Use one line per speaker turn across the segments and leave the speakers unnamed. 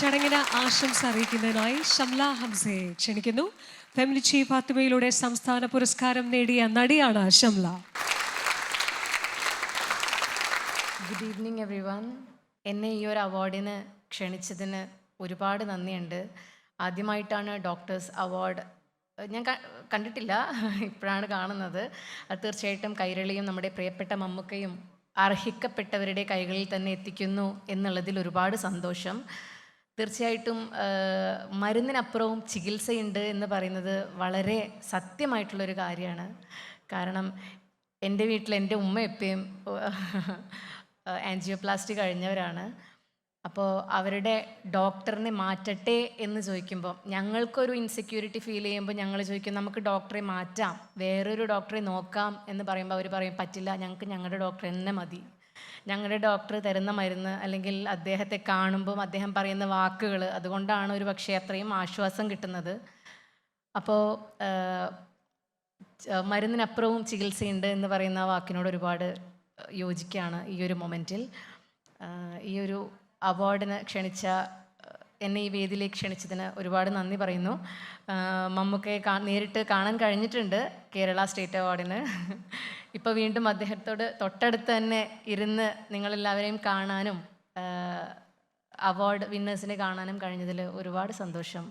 ചടങ്ങിന് ആശംസ അറിയിക്കുന്നതിനായി ഷംല ഹംസയെ ക്ഷണിക്കുന്നു. ഫാമിലി ചീഫ് ഫാത്തിമയിലൂടെ സംസ്ഥാന പുരസ്കാരം നേടിയ നടിയാണ് Shamla.
Good evening every one. എന്നെ ഈ ഒരു അവാർഡിന് ക്ഷണിച്ചതിന് ഒരുപാട് നന്ദിയുണ്ട്. ആദ്യമായിട്ടാണ് ഡോക്ടേഴ്സ് അവാർഡ് ഞാൻ കണ്ടിട്ടില്ല, ഇപ്പോഴാണ് കാണുന്നത്. അത് തീർച്ചയായിട്ടും കൈരളിയും നമ്മുടെ പ്രിയപ്പെട്ട മമ്മൂക്കയും അർഹിക്കപ്പെട്ടവരുടെ കൈകളിൽ തന്നെ എത്തിക്കുന്നു എന്നുള്ളതിൽ ഒരുപാട് സന്തോഷം. തീർച്ചയായിട്ടും മരുന്നിനപ്പുറവും ചികിത്സയുണ്ട് എന്ന് പറയുന്നത് വളരെ സത്യമായിട്ടുള്ളൊരു കാര്യമാണ്. കാരണം എൻ്റെ വീട്ടിൽ എൻ്റെ ഉമ്മ എപ്പോഴും ആൻജിയോപ്ലാസ്റ്റി കഴിഞ്ഞവരാണ്. അപ്പോൾ അവരുടെ ഡോക്ടറിനെ മാറ്റട്ടെ എന്ന് ചോദിക്കുമ്പോൾ ഞങ്ങൾക്കൊരു ഇൻസെക്യൂരിറ്റി ഫീൽ ചെയ്യുമ്പോൾ ഞങ്ങൾ ചോദിക്കും നമുക്ക് ഡോക്ടറെ മാറ്റാം, വേറൊരു ഡോക്ടറെ നോക്കാം എന്ന് പറയുമ്പോൾ അവർ പറയും പറ്റില്ല, ഞങ്ങൾക്ക് ഞങ്ങളുടെ ഡോക്ടർ തന്നെ മതി. ഞങ്ങളുടെ ഡോക്ടർ തരുന്ന മരുന്ന് അല്ലെങ്കിൽ അദ്ദേഹത്തെ കാണുമ്പം അദ്ദേഹം പറയുന്ന വാക്കുകൾ, അതുകൊണ്ടാണ് ഒരു പക്ഷേ അത്രയും ആശ്വാസം കിട്ടുന്നത്. അപ്പോൾ മരുന്നിനപ്പുറവും ചികിത്സയുണ്ട് എന്ന് പറയുന്ന വാക്കിനോട് ഒരുപാട് യോജിക്കുകയാണ് ഈ ഒരു മൊമെൻറ്റിൽ. ഈ ഒരു അവാർഡിന് എന്നെ ഈ വേദിയിലേക്ക് ക്ഷണിച്ചതിന് ഒരുപാട് നന്ദി പറയുന്നു. മമ്മൂക്കയെ നേരിട്ട് കാണാൻ കഴിഞ്ഞിട്ടുണ്ട് കേരള സ്റ്റേറ്റ് അവാർഡിന്. ഇപ്പോൾ വീണ്ടും അദ്ദേഹത്തോട് തൊട്ടടുത്ത് തന്നെ ഇരുന്ന് നിങ്ങളെല്ലാവരെയും കാണാനും അവാർഡ് വിന്നേഴ്സിനെ കാണാനും കഴിഞ്ഞതിൽ ഒരുപാട് സന്തോഷം.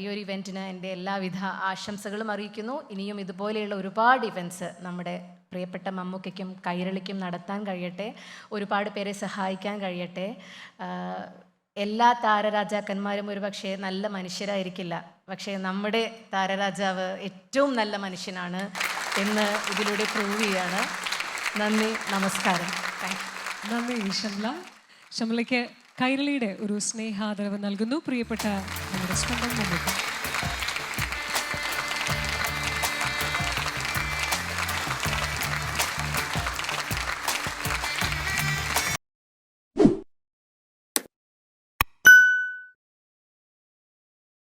ഈ ഒരു ഇവൻറ്റിന് എൻ്റെ എല്ലാവിധ ആശംസകളും അറിയിക്കുന്നു. ഇനിയും ഇതുപോലെയുള്ള ഒരുപാട് ഇവൻറ്റ്സ് നമ്മുടെ പ്രിയപ്പെട്ട മമ്മൂക്കയ്ക്കും കൈരളിക്കും നടത്താൻ കഴിയട്ടെ, ഒരുപാട് പേരെ സഹായിക്കാൻ കഴിയട്ടെ. എല്ലാ താരരാജാക്കന്മാരും ഒരു പക്ഷേ നല്ല മനുഷ്യരായിരിക്കില്ല, പക്ഷേ നമ്മുടെ താരരാജാവ് ഏറ്റവും നല്ല മനുഷ്യനാണ് എന്ന് ഇതിലൂടെ പ്രൂവ് ചെയ്യാണ്. നന്ദി, നമസ്കാരം.
നന്ദി ഷംല. ഷംലയ്ക്ക് കൈരളിയുടെ ഒരു സ്നേഹാദരവ് നൽകുന്നു പ്രിയപ്പെട്ട നമ്മുടെ സ്വന്തം മമ്മൂക്ക.